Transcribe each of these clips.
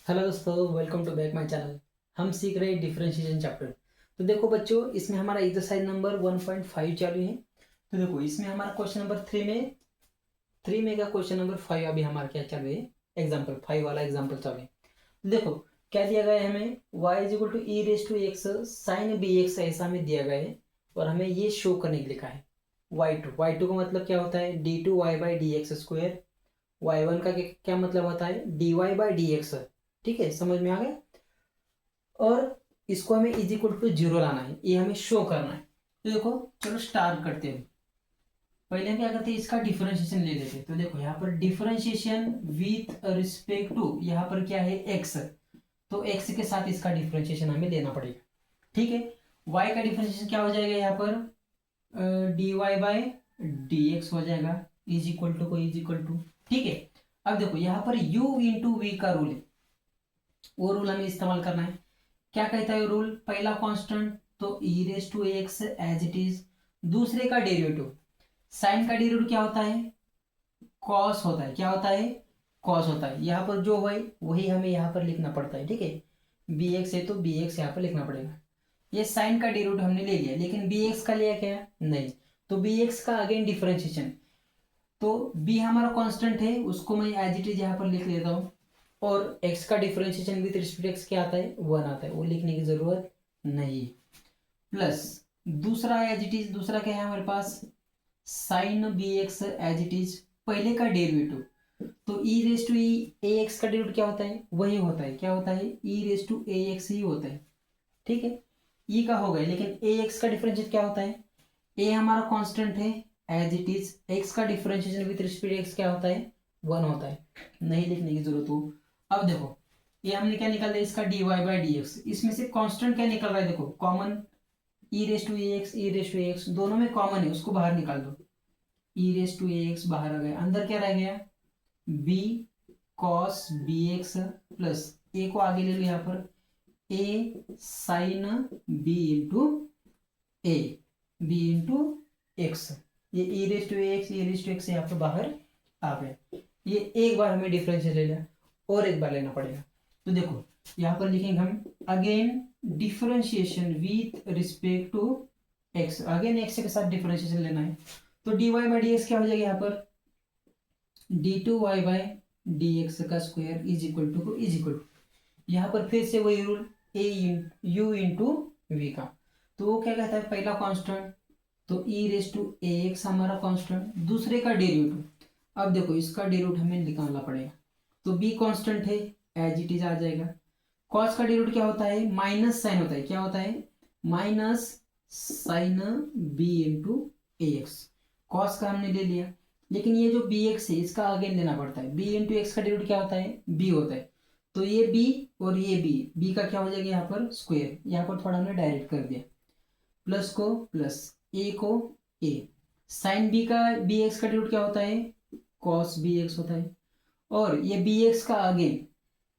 Hello दोस्तों, welcome to back my channel. हम सीख रहे हैं डिफरेंशिएशन चैप्टर। तो देखो बच्चों, इसमें हमारा एक्सरसाइज नंबर 1.5 चालू है। तो देखो इसमें हमारा क्वेश्चन नंबर 3 में का क्वेश्चन नंबर 5 अभी हमारा क्या चालू है, एग्जाम्पल 5 वाला एग्जाम्पल चालू है। तो देखो क्या दिया गया है हमें, y is equal to e raise to x sine B x ऐसा हमें दिया गया है और हमें ये शो करने के लिए लिखा है। y2 का मतलब क्या होता है, d two Y by D x square. y1 का क्या मतलब होता है, d Y by D x. ठीक है, समझ में आ गया। और इसको हमें इज इक्वल टू जीरो लाना है, ये हमें शो करना है। तो देखो चलो स्टार्ट करते हैं। पहले हम क्या करते हैं, इसका डिफरेंशिएशन ले लेते हैं। तो देखो यहाँ पर डिफरेंशिएशन विथ रिस्पेक्ट टू, यहाँ पर क्या है एक्स, तो एक्स के साथ इसका डिफरेंशिएशन हमें लेना पड़ेगा। ठीक है, वाई का डिफरेंशिएशन क्या हो जाएगा, यहाँ पर d Y by D x हो जाएगा, इज इक्वल टू को इज इक्वल टू। ठीक है, अब देखो यहाँ पर u इंटू वी का रूल है, वो रूल हमें इस्तेमाल करना है। क्या कहता है रूल, पहला कांस्टेंट तो E raise to X as it is, दूसरे का डेरिवेटिव, साइन का डेरिवेटिव क्या होता है, कॉस होता है। क्या होता है, कॉस होता है। यहाँ पर जो है वही हमें यहाँ पर लिखना पड़ता है। ठीक है, बी एक्स है तो बी एक्स यहाँ पर लिखना पड़ेगा। ये साइन का डेरिवेटिव हमने ले लिया, लेकिन बी एक्स का लिया क्या, नहीं। तो बी एक्स का अगेन डिफरेंशिएशन, तो b हमारा कांस्टेंट है, उसको मैं एज इट इज यहाँ पर लिख लेता हूँ। और x का डिफरेंशिएशन विद रिस्पेक्ट एक्स क्या आता है, 1 आता है, वो लिखने की जरूरत नहीं। प्लस दूसरा एज इट इज, दूसरा क्या है हमारे पास, sine B X as it is, पहले का डेरिवेटिव। तो E raise to E A X का डेरिवेटिव क्या होता है, वही होता है। क्या होता है, E raise to A X ही होता है। ठीक है, ई का हो गया, लेकिन ए एक्स का डिफरेंशिएट क्या होता है, ए हमारा कांस्टेंट है एज इट इज, एक्स का डिफरेंशिएशन विद रिस्पेक्ट एक्स क्या होता है, 1 होता है, नहीं लिखने की जरूरत हो। अब देखो ये हमने क्या निकाल दिया, इसका D Y by D X, इसमें से कांस्टेंट क्या निकल रहा है, देखो common, E raise to A X, E raise to A X दोनों में कॉमन है, उसको बाहर निकाल दो। E raise to A x बाहर आ गया, अंदर क्या रह गया, B cos B x, plus A को आगे ले लो यहाँ पर, A sine B into A, B into X. ये ई raise to x, E raise to x यहाँ पे बाहर आ गए। ये एक बार हमें डिफरेंशियल ले लिया, और एक बार लेना पड़ेगा। तो देखो यहाँ पर लिखेंगे हम again differentiation with respect to X, again X के साथ डिफरेंशिएशन लेना है। तो D Y by D X क्या हो जाएगा, यहाँ पर D two Y by D X का square is equal to is equal to, यहाँ पर फिर से वही rule, A U into we का। तो वो क्या कहता है, पहला कांस्टेंट तो E raise to A x हमारा कांस्टेंट, दूसरे का डेरिवेटिव। अब देखो इसका डेरिवेटिव हमें निकालना पड़ेगा, तो बी कांस्टेंट है एज इट इज आ जाएगा। कॉस का डेरिवेटिव क्या होता है, माइनस साइन होता है। क्या होता है, माइनस साइन बी इंटू ए एक्स, कॉस का हमने ले लिया, लेकिन ये जो बी एक्स है इसका अगेन लेना पड़ता है। बी इंटू एक्स का डेरिवेटिव क्या होता है, बी होता है। तो ये बी और ये बी का क्या हो जाएगा यहाँ पर स्क्वायर, यहाँ पर थोड़ा हमने डायरेक्ट कर दिया, प्लस को प्लस, ए को ए, साइन बी का बी एक्स का डेरिवेटिव क्या होता है, कॉस बी एक्स होता है। और ये बी एक्स का अगेन,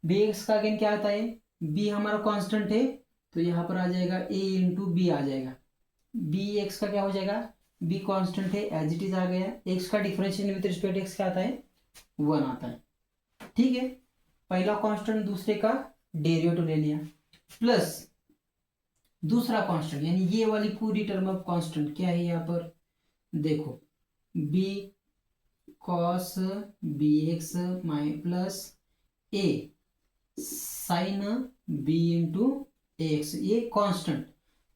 बी एक्स का अगेन क्या आता है, बी हमारा कांस्टेंट है, तो यहाँ पर आ जाएगा ए इंटू बी आ जाएगा। बी एक्स का क्या हो जाएगा, बी कांस्टेंट है एज इट इज आ गया, एक्स का डिफरेंशिएशन विद रिस्पेक्ट एक्स क्या आता है, 1 आता है। ठीक है, पहला कांस्टेंट दूसरे का डेरिवेटिव ले लिया, प्लस दूसरा कांस्टेंट, यानी ये वाली पूरी टर्म ऑफ कांस्टेंट क्या है यहाँ पर, देखो बी कॉस बी एक्स माइ प्लस ए साइन बी इंटू एक्स, ये कांस्टेंट,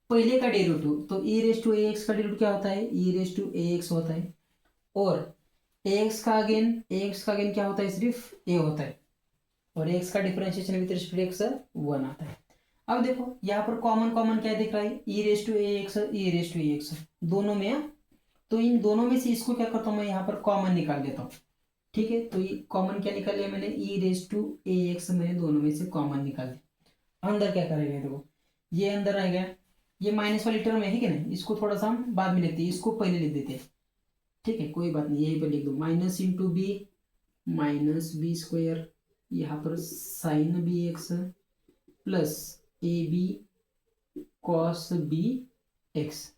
पहले का डेरिवेटिव। तो E raise to A X का डेरिवेटिव क्या होता है, E raise to A x होता है। और एक्स का अगेन क्या होता है, सिर्फ ए होता है। और एक्स का डिफरेंशिएशन विद रिस्पेक्ट एक्स 1 आता है। अब देखो यहाँ पर कॉमन कॉमन क्या दिख रहा है, E raise to A X, E raise to A X दोनों में है। तो इन दोनों में से इसको क्या करता हूँ मैं, यहाँ पर कॉमन निकाल लेता हूँ। ठीक है, तो ये कॉमन क्या निकाल लिया मैंने, ई रेस टू ए एक्स मैंने दोनों में से कॉमन निकाल दिया। अंदर क्या करेगा, देखो ये अंदर आ गया, ये माइनस वाली टर्म है कि नहीं, इसको थोड़ा सा हम बाद में लिखते हैं, इसको पहले लिख देते हैं। ठीक है, कोई बात नहीं, यहीं पर लिख दो, minus into b minus b square, यहाँ पर sine B x plus a B cos B x.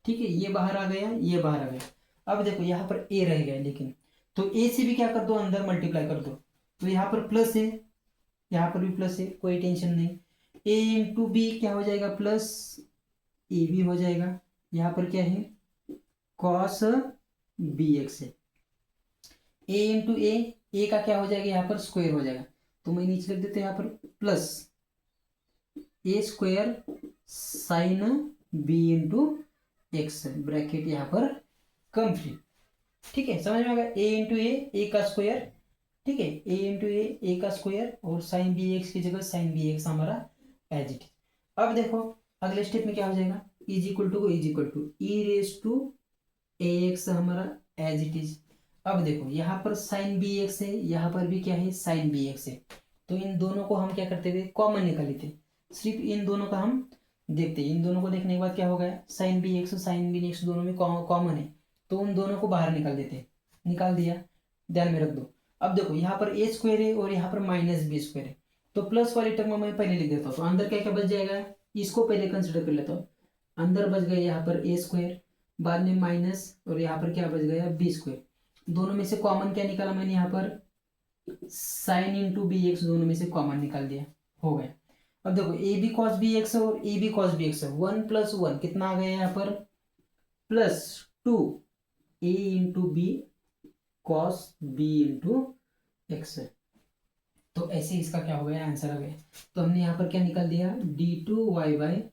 ठीक है, ये बाहर आ गया, ये बाहर आ गया। अब देखो यहाँ पर ए रह गया, लेकिन तो ए से भी क्या कर दो, अंदर मल्टीप्लाई कर दो। तो यहाँ पर प्लस है, यहाँ पर भी प्लस है, कोई टेंशन नहीं। ए इंटू बी क्या हो जाएगा, प्लस ए बी हो जाएगा। यहाँ पर क्या है, कॉस बी एक्स है। ए इंटू ए का क्या हो जाएगा, यहाँ पर स्क्वायर हो जाएगा, तो मैं नीचे लिख देते हैं यहाँ पर plus A square sine B into X, bracket यहाँ पर कंप्लीट। ठीक है, समझ में आ गया, ए इंटू ए का स्क्वायर, ठीक है, ए इंटू ए का स्क्वायर और साइन बी एक्स की जगह साइन बी एक्स हमारा एज इट इज। अब देखो अगले स्टेप में क्या हो जाएगा, is equal to e raise to A x हमारा एज इट इज। अब देखो यहाँ पर साइन बी एक्स है, यहाँ पर भी क्या है, साइन बी एक्स है, तो इन दोनों को हम क्या करते थे, कॉमन निकाल लेते, सिर्फ इन दोनों का हम देखते हैं। इन दोनों को देखने के बाद क्या हो गया, sine B x sine B x दोनों में कॉमन है, तो उन दोनों को बाहर निकाल देते, निकाल दिया, ध्यान में रख दो। अब देखो यहाँ पर ए स्क्वायर है और यहाँ पर माइनस बी स्क्वायर है, तो प्लस वाली टर्म में पहले लिख देता हूँ, तो अंदर क्या क्या बच जाएगा, इसको पहले कंसिडर कर लेता हूँ। अंदर बच गया यहाँ पर ए स्क्वायर, बाद में माइनस, और यहाँ पर क्या बच गया, बी स्क्वायर। दोनों में से कॉमन क्या निकाला मैंने, यहाँ पर साइन इंटू बी एक्स, दोनों में से कॉमन निकाल दिया, हो गया। अब देखो A B cos B X और A B cos B X, 1+1 कितना आ गया यहाँ पर, +2 A into B cos B into X. तो ऐसे इसका क्या हो गया, आंसर आ गया। तो हमने यहाँ पर क्या निकाल दिया, d2y/dx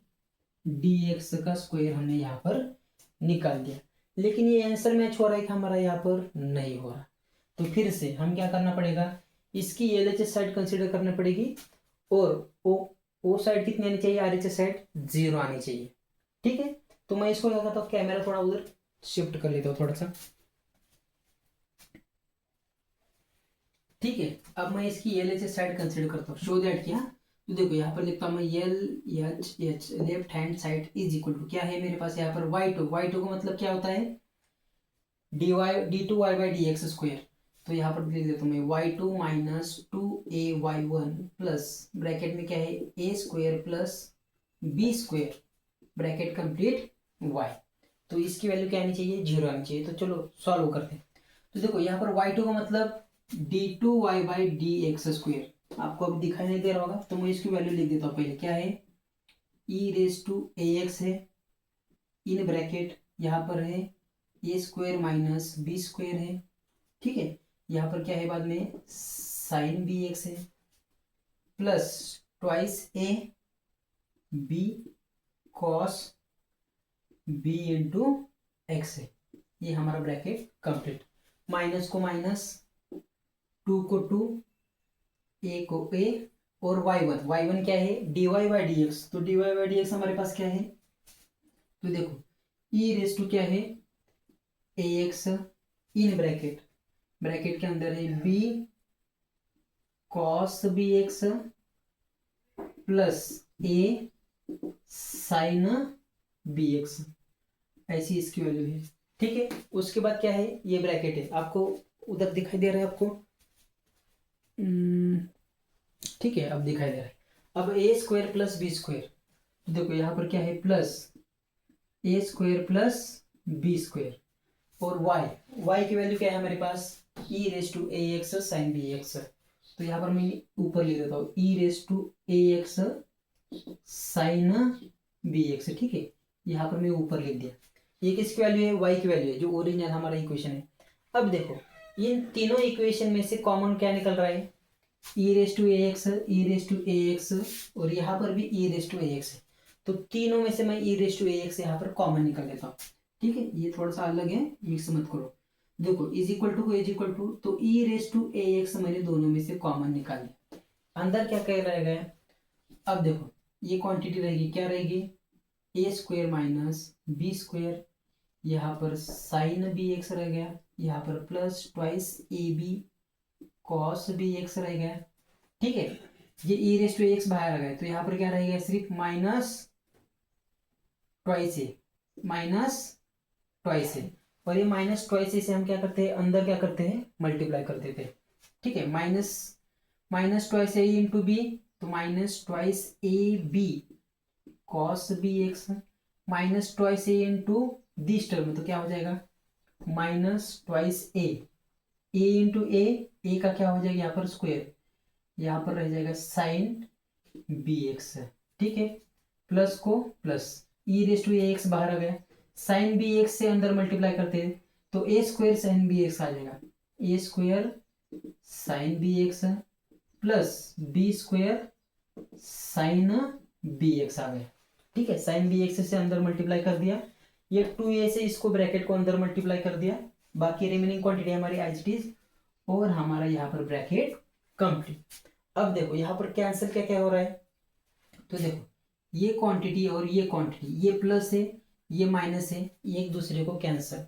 का स्क्वायर हमने यहाँ पर निकाल दिया। लेकिन ये आंसर मैच हो रहा है कि हमारा यहाँ पर नहीं हो रहा, तो फिर से हम क्या करना पड़ेगा, इसकी एलएचएस साइड कंसीडर करनी पड़ेगी, और ओ साइड कितनी आनी चाहिए, आरएचएस साइड 0 आनी चाहिए। ठीक है, तो मैं इसको क्या करता हूँ, कैमरा थोड़ा उधर शिफ्ट कर लेता हूँ थोड़ा सा। ठीक है, अब मैं इसकी एलएचएस साइड कंसीडर करता हूँ, शो दैट क्या, तो देखो यहाँ पर लिखता हूँ मैं L H left hand side is equal to क्या है मेरे पास यहाँ पर y2 का मतलब क्या होता है, d2y/dx स्क्वायर। तो यहाँ पर लिख देता हूँ मैं y2 minus 2ay1 plus bracket में क्या है, ए square plus B square bracket complete y। तो इसकी वैल्यू क्या आनी चाहिए, 0 आनी चाहिए। तो चलो सॉल्व करते हैं। तो देखो यहाँ पर y2 का मतलब d2y/dx स्क्वायर, आपको अब दिखाई नहीं दे रहा होगा, तो मैं इसकी वैल्यू लिख देता हूँ पहले, क्या है, e⁻⁴ है, इन ब्रैकेट यहाँ पर है ए स्क्वायर माइनस बी स्क्वायर है, ठीक है, यहाँ पर क्या है बाद में साइन बी एक्स है, plus twice a B cos B into x है, ये हमारा ब्रैकेट कंप्लीट। माइनस को माइनस, 2 को 2, ए को ए, और y1 क्या है, dy/dx, तो dy/dx हमारे पास क्या है, तो देखो e⁻⁴ क्या है, ax इन ब्रैकेट के अंदर है b cos bx plus a sin bx, ऐसी इसकी वैल्यू है। ठीक है, उसके बाद क्या है, ये ब्रैकेट है, आपको उधर दिखाई दे रहा है आपको, ठीक है, अब दिखाई दे रहा है। अब ए स्क्वायर प्लस बी स्क्वायर, तो देखो यहाँ पर क्या है, plus A square plus B square, और y की वैल्यू क्या है हमारे पास, e⁻⁴ साइन बी एक्स। तो यहाँ पर मैं ऊपर लिख देता हूँ e⁻⁴ साइन बी एक्स, ठीक है, यहाँ पर मैं ऊपर लिख दिया। ये किसकी वैल्यू है, y की वैल्यू है, जो ओरिजिनल हमारा इक्वेशन है। अब देखो इन तीनों इक्वेशन में से कॉमन क्या निकल रहा है, e⁻⁴ और यहाँ पर भी e⁻⁴ है, तो तीनों में से मैं e⁻⁴ यहाँ पर कॉमन निकल लेता हूँ। ठीक है, ये थोड़ा सा अलग है, मिक्स मत करो। देखो इज इक्वल टू तो e⁻⁴ मैंने दोनों में से कॉमन निकाल लिया, अंदर क्या कह रहेगा, अब देखो ये क्वांटिटी रहेगी, क्या रहेगी, a square minus b square, यहाँ पर साइन बी एक्स रह गया, यहाँ पर plus twice a B cos B x रह गया। ठीक है, ये e⁻⁴ बाहर आ गया, तो यहाँ पर क्या रहेगा, सिर्फ माइनस ट्वाइस ए, और ये माइनस ट्वाइस ए से हम क्या करते हैं, अंदर क्या करते हैं, मल्टीप्लाई कर देते हैं। ठीक है, minus twice a into b, तो minus twice a B cos B x, minus twice a into this term, तो क्या हो जाएगा, minus twice a into a का क्या हो जाएगा यहाँ पर स्क्वायर, यहाँ पर रह जाएगा साइन बी एक्स, ठीक है, प्लस को plus, e raise to A x बाहर आ गया, साइन बी एक्स से अंदर मल्टीप्लाई करते हैं तो ए स्क्वायर साइन बी एक्स आ जाएगा, A square sine B x plus B square sine B X आ गया, ठीक है। साइन बी एक्स से अंदर मल्टीप्लाई कर दिया, ये 2a से इसको ब्रैकेट को अंदर मल्टीप्लाई कर दिया, बाकी रिमेनिंग क्वांटिटी हमारी एज इट इज, और हमारा यहाँ पर ब्रैकेट कंप्लीट। अब देखो यहाँ पर कैंसिल क्या क्या हो रहा है, तो देखो ये क्वांटिटी और ये क्वांटिटी, ये प्लस है ये माइनस है, ये एक दूसरे को कैंसिल।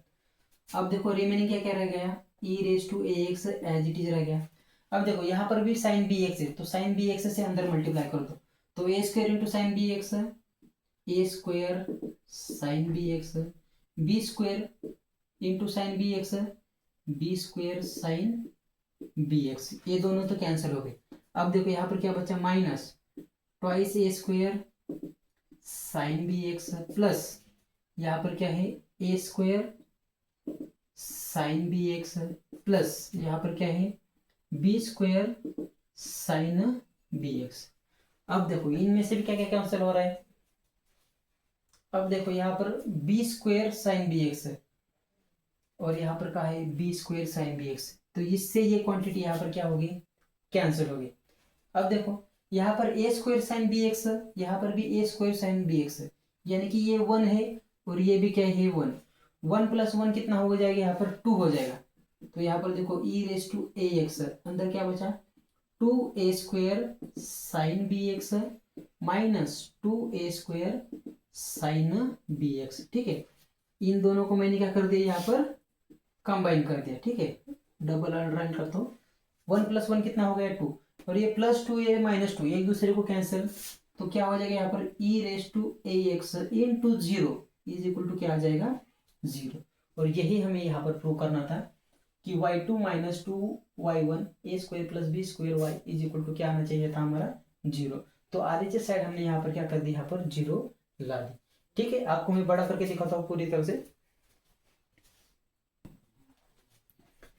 अब देखो रिमेनिंग क्या क्या रह गया, E raise to A X as it is रह गया। अब देखो यहाँ पर भी साइन बी एक्स है, तो साइन बी एक्स से अंदर मल्टीप्लाई कर दो, तो ए square into sine B x, a square sine B x, b square into sine B x, b square sine B x, ये दोनों तो कैंसिल हो गए। अब देखो यहाँ पर क्या बचा, minus twice a square sine B x plus यहाँ पर क्या है ए square sine B x plus यहाँ पर क्या है b square sine B x. अब देखो इनमें से भी क्या क्या कैंसिल हो रहा है, अब देखो यहाँ पर b square sine B x है और यहाँ पर क्या है b square sine B x, तो इससे ये क्वांटिटी यहाँ पर क्या होगी, कैंसिल होगी। अब देखो यहाँ पर ए स्क्वायर साइन बी एक्स, यहाँ पर भी ए स्क्वायर साइन बी एक्स, यानी कि ये 1 है और ये भी क्या है 1, 1 प्लस 1 कितना हो जाएगा, यहाँ पर 2 हो जाएगा। तो यहाँ पर देखो e raise to A x, अंदर क्या बचा 2a square sine B x minus 2a square sine B x, ठीक है। इन दोनों को मैंने क्या कर दिया, यहाँ पर कंबाइन कर दिया, ठीक है, डबल अंडरलाइन करता हूँ। 1 प्लस 1 कितना हो गया 2, और ये प्लस 2 ये माइनस 2 एक दूसरे को कैंसिल, तो क्या हो जाएगा यहाँ पर e raise to A x into 0 is equal to क्या आ जाएगा 0। और यही हमें यहाँ पर प्रूव करना था कि y2 minus 2y1 a square plus B square y is equal to क्या आना चाहिए था हमारा 0। तो आधे साइड हमने यहाँ पर क्या कर दी, यहाँ पर 0 ला दी, ठीक है। आपको मैं बड़ा करके दिखाता हूँ पूरी तरह से,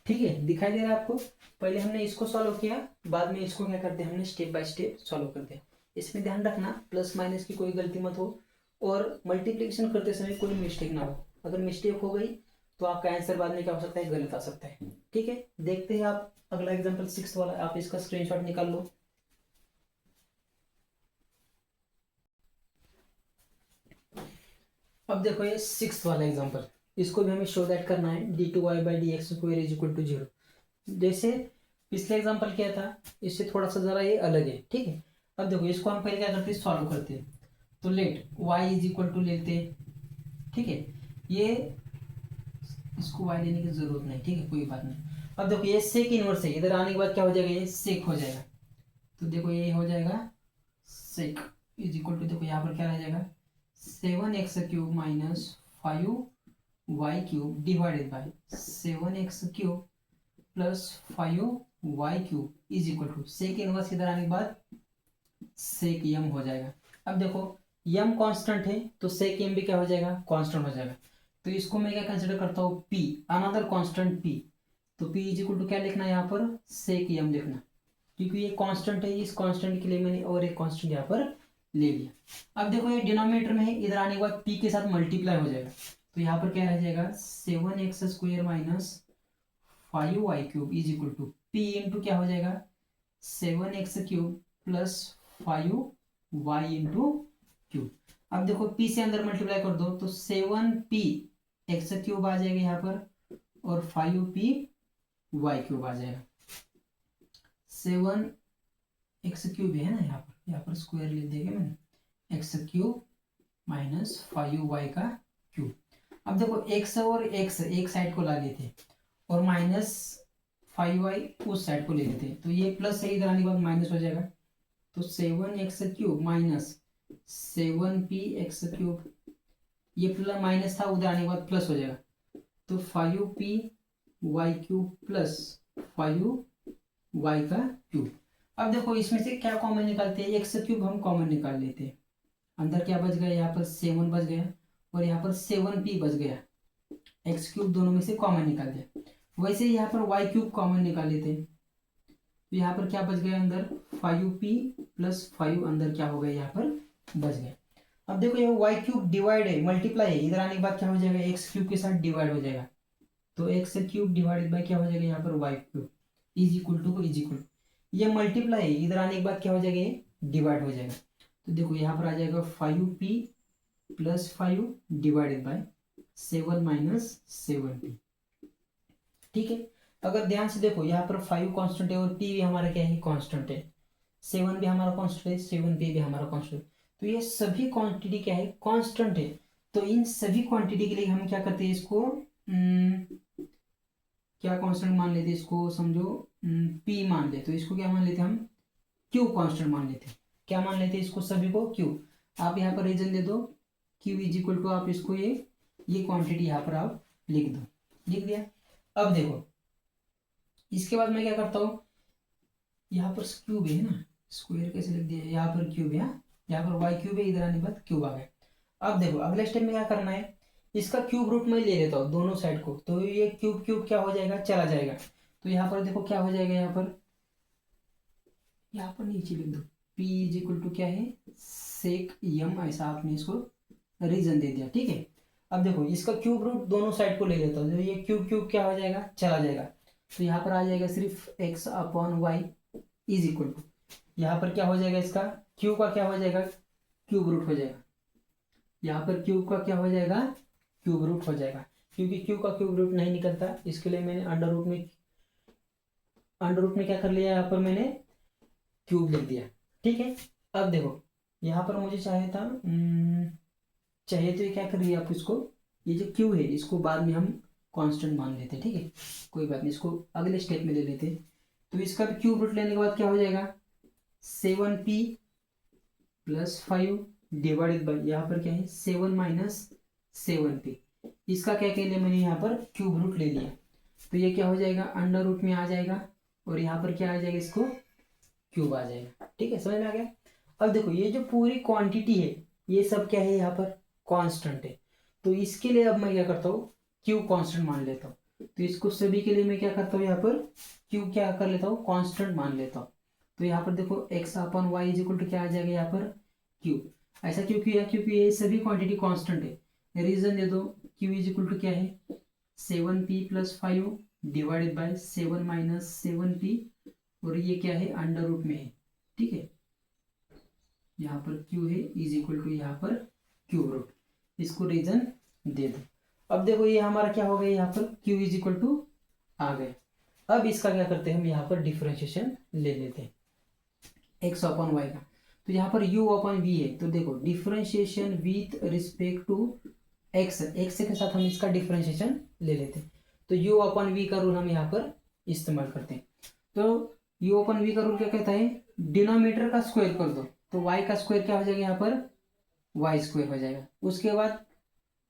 ठीक है, दिखाई दे रहा है आपको। पहले हमने इसको सॉल्व किया, बाद में इसको क्या करते हैं हमने स्टेप बाय स्टेप सॉल्व कर दिया। इसमें ध्यान रखना प्लस माइनस की कोई गलती मत हो और मल्टीप्लिकेशन करते समय कोई मिस्टेक ना हो, अगर मिस्टेक हो गई तो आपका आंसर बाद में क्या हो सकता है, गलत आ सकता है, ठीक है। देखते हैं आप अगला एग्जांपल 6 वाला, आप इसका स्क्रीनशॉट निकाल लो। अब देखो ये 6 वाला एग्जांपल, इसको भी हमें शो दैट करना है d two Y by D x square is equal to 0। जैसे पिछले एग्जांपल क्या था, इससे थोड़ा सा जरा ये अलग है, ठीक है। अब देखो इसको हम पहले क्या करते हैं, सॉल्व करते हैं, तो let y is equal to लेते हैं, ठीक है। ये इसको y लेने की जरूरत नहीं, ठीक है, कोई बात नहीं। अब देखो ये सेक इनवर्स है, इधर आने के बाद क्या हो जाएगा, ये सेक हो जाएगा, तो देखो ये हो जाएगा सेक इज इक्वल टू, देखो यहाँ पर क्या रह जाएगा 7x cube minus 5y cube divided by 7x cube plus 5y cube is equal to sec inverse, इधर आने के बाद सेक यम हो जाएगा। अब देखो यम कांस्टेंट है तो सेक यम भी क्या हो जाएगा, कांस्टेंट हो जाएगा। तो इसको मैं क्या कंसिडर करता हूँ p, अनदर कांस्टेंट p, तो p इज इक्वल टू क्या लिखना है यहाँ पर सेक यम लिखना, क्योंकि ये कांस्टेंट है, इस कांस्टेंट के लिए मैंने और एक कांस्टेंट यहाँ पर ले लिया। अब देखो ये डिनोमिनेटर में है, इधर आने के बाद p के साथ मल्टीप्लाई हो जाएगा, तो यहाँ पर क्या रह जाएगा 7x square minus 5y cube is equal to p into क्या हो जाएगा 7x cube plus 5y into cube. अब देखो p से अंदर मल्टीप्लाई कर दो तो 7p एक्स क्यूब आ जाएगा यहाँ पर और 5p y क्यूब आ जाएगा। 7x क्यूब है ना, यहाँ पर स्क्वायर लिख देंगे मैंने, x क्यूब माइनस 5y का क्यूब। अब देखो x और x एक साइड को ला लेते और माइनस 5y उस साइड को ले लेते, तो ये प्लस है, इधर आने के बाद माइनस हो जाएगा, तो 7x cube minus 7p x cube, ये प्लस माइनस था, उधर आने के बाद प्लस हो जाएगा, तो 5p y cube plus 5y का क्यूब। अब देखो इसमें से क्या कॉमन निकालते हैं, एक्स क्यूब हम कॉमन निकाल लेते हैं, अंदर क्या बच गया, यहाँ पर 7 बच गया और यहाँ पर 7p बच गया, एक्स क्यूब दोनों में से कॉमन निकाल दिया। वैसे यहाँ पर y क्यूब कॉमन निकाल लेते हैं, तो यहाँ पर क्या बच गया अंदर 5p प्लस 5 अंदर क्या हो गया यहाँ पर बच गया। अब देखो ये वाई क्यूब डिवाइड है, मल्टीप्लाई है, इधर आने के बाद क्या हो जाएगा एक्स क्यूब के साथ डिवाइड हो जाएगा, तो एक्स क्यूब डिवाइडेड बाय क्या हो जाएगा यहाँ पर वाई क्यूब इज इक्वल, ये मल्टीप्लाई है, इधर आने के बाद क्या हो जाएगा ये डिवाइड हो जाएगा। तो देखो यहाँ पर आ जाएगा 5p plus 5 divided by 7 minus 7p। ठीक है, अगर ध्यान से देखो यहाँ पर 5 कांस्टेंट है और p भी हमारा क्या है कांस्टेंट है, 7 भी हमारा कांस्टेंट है, 7p भी हमारा कांस्टेंट, तो ये सभी क्वांटिटी क्या है कांस्टेंट है। तो इन सभी क्वांटिटी के लिए हम क्या करते हैं इसको क्या कांस्टेंट मान लेते हैं, इसको समझो p मान ले, तो इसको क्या मान लेते हैं हम q कांस्टेंट मान लेते हैं, क्या मान लेते हैं इसको सभी को q। आप यहाँ पर रीजन दे दो q इज इक्वल टू, आप इसको ये क्वांटिटी यहाँ पर आप लिख दो, लिख दिया। अब देखो इसके बाद मैं क्या करता हूँ, यहाँ पर क्यूब है ना, स्क्वायर कैसे लिख दिया, यहाँ पर क्यूब है, यहाँ पर वाई क्यूब है, इधर आने के बाद क्यूब आ गया। अब देखो अगले स्टेप में क्या करना है, इसका क्यूब रूट मैं ले लेता हूँ दोनों साइड को, तो ये क्यूब क्यूब क्या हो जाएगा चला जाएगा, तो यहाँ पर देखो क्या हो जाएगा, यहाँ पर नीचे लिख दो p इज इक्वल टू क्या है सेक यम, ऐसा आपने इसको रीजन दे दिया। ठीक है, अब देखो इसका क्यूब रूट दोनों साइड को ले लेता हूँ, तो ये क्यूब क्यूब क्या हो जाएगा चला जाएगा, तो यहाँ पर आ जाएगा सिर्फ x upon y is equal to, यहाँ पर क्या हो जाएगा इसका क्यूब का क्या हो जाएगा क्यूब रूट हो जाएगा, यहाँ पर क्यूब का क्या हो जाएगा क्यूब रूट हो जाएगा, क्योंकि क्यूब का क्यूब रूट नहीं निकलता, इसके लिए मैंने अंडर रूट में क्या कर लिया, यहाँ पर मैंने क्यूब लिख दिया। ठीक है, अब देखो यहाँ पर मुझे चाहिए तो ये क्या कर रही है आप इसको, ये जो क्यू है इसको बाद में हम कांस्टेंट मान लेते हैं। ठीक है, कोई बात नहीं, इसको अगले स्टेप में ले लेते हैं। तो इसका भी क्यूब रूट लेने के बाद क्या हो जाएगा 7p प्लस 5 डिवाइडेड बाई यहाँ पर क्या है 7 माइनस 7p, इसका क्या कह लिया मैंने यहाँ पर क्यूब रूट ले लिया, तो ये क्या हो जाएगा अंडर रूट में आ जाएगा और यहाँ पर क्या आ जाएगा इसको क्यूब आ जाएगा। ठीक है, समझ में आ गया। अब देखो ये जो पूरी क्वांटिटी है ये सब क्या है यहाँ पर कांस्टेंट है, तो इसके लिए अब मैं क्या करता हूँ क्यू कांस्टेंट मान लेता हूँ, तो इसको सभी के लिए मैं क्या करता हूँ यहाँ पर क्यू क्या कर लेता हूँ कांस्टेंट मान लेता हूँ। तो यहाँ पर देखो x upon y is equal to क्या आ जाएगा यहाँ पर क्यू, ऐसा क्यों किया क्योंकि ये सभी क्वांटिटी कांस्टेंट है, रीजन दे दो क्यू इज इक्वल टू क्या है 7p plus 5 divided by 7 minus 7p, और ये क्या है अंडर रूट में है। ठीक है, यहाँ पर q है इज इक्वल टू यहाँ पर क्यूब रूट, इसको रीजन दे दो। अब देखो ये हमारा क्या हो गया यहाँ पर q इज इक्वल टू आ गए। अब इसका क्या करते हैं हम यहाँ पर डिफरेंशिएशन ले लेते हैं x अपॉन वाई का, तो यहाँ पर u अपॉन v है, तो देखो differentiation with respect to x के साथ हम इसका डिफरेंशिएशन ले लेते हैं, तो u अपॉन v का रूल हम यहाँ पर इस्तेमाल करते हैं। तो u अपन v का रूल क्या कहता है डिनोमिनेटर का स्क्वायर कर दो, तो y का स्क्वायर क्या हो जाएगा यहाँ पर y स्क्वायर हो जाएगा, उसके बाद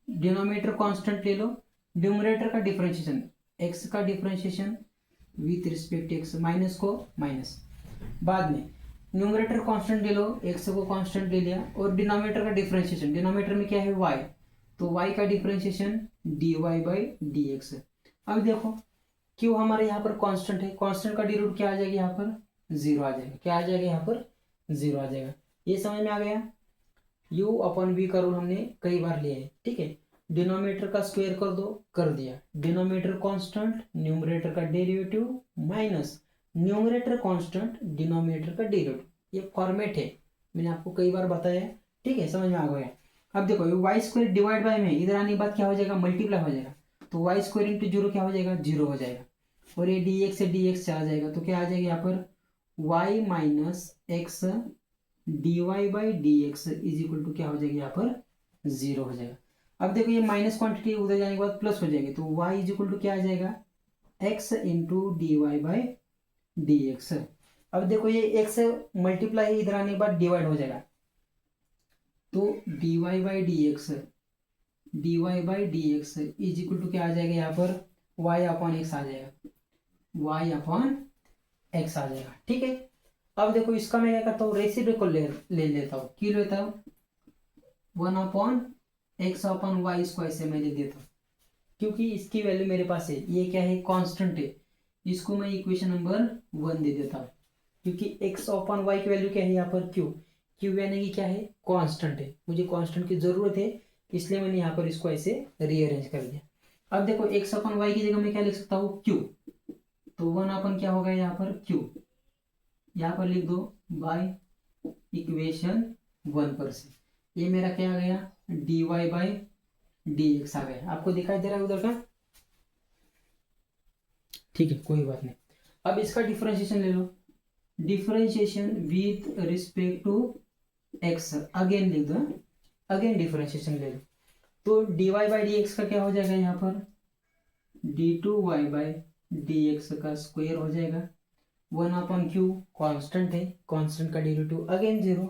डिनोमिनेटर कांस्टेंट ले लो, न्यूमरेटर का डिफरेंशिएशन x का differentiation with respect x minus को माइनस, बाद में न्यूमरेटर कांस्टेंट ले लो x को कांस्टेंट ले लिया, और डिनोमिनेटर का डिफरेंशिएशन डिनोमिनेटर में क्या है y, तो y का डिफरेंशिएशन dy बाई dx। अब देखो क्यों हमारे यहाँ पर कांस्टेंट है, कांस्टेंट का डी रूट क्या आ जाएगा यहाँ पर जीरो आ जाएगा, क्या आ जाएगा यहाँ पर जीरो आ जाएगा। ये समझ में आ गया, u अपॉन v का रूल हमने कई बार लिया है। ठीक है, डिनोमिनेटर का स्क्वायर कर दो, कर दिया, डिनोमिनेटर कांस्टेंट न्यूमरेटर का derivative minus numerator constant denominator का डेरिवेटिव, ये फॉर्मेट है, मैंने आपको कई बार बताया। ठीक है, समझ में आ गया। अब देखो वाई स्क्वायर डिवाइड बाई में इधर आने के बाद क्या हो जाएगा मल्टीप्लाई हो जाएगा, तो वाई स्क्वायर इंटू जीरो क्या हो जाएगा जीरो हो जाएगा, और ये डी एक्स से डी एक्स चला जाएगा, तो क्या आ जाएगा यहाँ पर y minus x d Y by D x is equal to क्या हो जाएगा यहाँ पर जीरो हो जाएगा। अब देखो ये माइनस क्वांटिटी उधर जाने के बाद प्लस हो जाएगी, तो y इज इक्वल टू क्या आ जाएगा x into d Y by D x. अब देखो ये x मल्टीप्लाई इधर आने के बाद डिवाइड हो जाएगा, तो D Y by D x is equal to क्या आ जाएगा यहाँ पर y अपॉन एक्स आ जाएगा, y अपॉन एक्स आ जाएगा। ठीक है, अब देखो इसका मैं क्या करता हूँ रेसिप्रोकल ले लेता हूँ, क्यों लेता हूँ 1 अपॉन एक्स अपॉन वाई इसको ऐसे मैं ले देता हूँ, क्योंकि इसकी वैल्यू मेरे पास है, ये क्या है कांस्टेंट है, इसको मैं इक्वेशन नंबर 1 दे देता हूँ, क्योंकि x अपॉन y की वैल्यू क्या है यहाँ पर q, q यानी कि क्या है कांस्टेंट है, मुझे कांस्टेंट की जरूरत है, इसलिए मैंने यहाँ पर इसको ऐसे रीअरेंज कर दिया। अब देखो x अपॉन y की जगह मैं क्या लिख सकता हूँ q, तो 1 अपन क्या होगा यहाँ पर q, यहाँ पर लिख दो बाय इक्वेशन 1 पर से, ये मेरा क्या आ गया dy बाई dx आ गया। आपको दिखाई दे रहा है उधर का? ठीक है, कोई बात नहीं। अब इसका डिफरेंशिएशन ले लो, differentiation with respect to x, again लिख दो, अगेन डिफरेंशिएशन ले लो, तो dy बाई dx का क्या हो जाएगा यहाँ पर d2y बाई dx का स्क्वायर हो जाएगा, 1 अपॉन क्यू कॉन्स्टेंट है, कॉन्स्टेंट का डेरिवेटिव अगेन 0,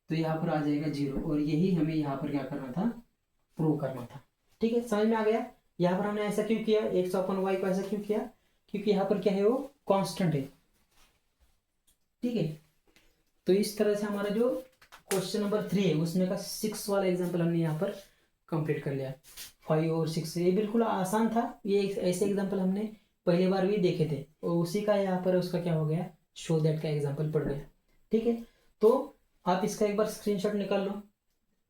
तो यहाँ पर आ जाएगा 0, और यही हमें यहाँ पर क्या करना था, प्रूव करना था। ठीक है, समझ में आ गया? यहाँ पर हमने ऐसा क्यों किया, x अपॉन वाई को ऐसा क्यों किया, क्योंकि यहाँ पर क्या है वो कांस्टेंट है। ठीक है, तो इस तरह से हमारा जो क्वेश्चन नंबर 3 है उसमें का 6 वाला एग्जांपल हमने यहाँ पर कंप्लीट कर लिया। 5 और 6 ये बिल्कुल आसान था, ये ऐसे एग्जांपल हमने पहली बार भी देखे थे, और उसी का यहाँ पर उसका क्या हो गया, शो दैट का एग्जाम्पल पड़ गया। ठीक है, तो आप इसका एक बार स्क्रीनशॉट निकाल लो,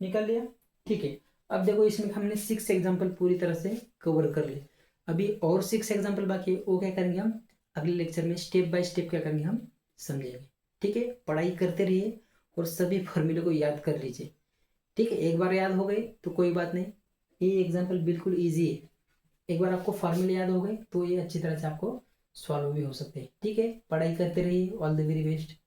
निकाल लिया? ठीक है, अब देखो इसमें हमने 6 एग्जाम्पल पूरी तरह से कवर कर लिए, अभी और 6 एग्जाम्पल बाकी है, वो क्या करेंगे हम अगले लेक्चर में स्टेप बाय स्टेप क्या करेंगे हम समझेंगे। ठीक है, पढ़ाई करते रहिए और सभी फॉर्मूले को याद कर लीजिए। ठीक है, एक बार याद हो गए तो कोई बात नहीं, ये एग्जाम्पल बिल्कुल ईजी है, एक बार आपको फार्मूले याद हो गए तो ये अच्छी तरह से आपको सॉल्व भी हो सकते हैं। ठीक है, पढ़ाई करते रहिए, ऑल द वेरी बेस्ट।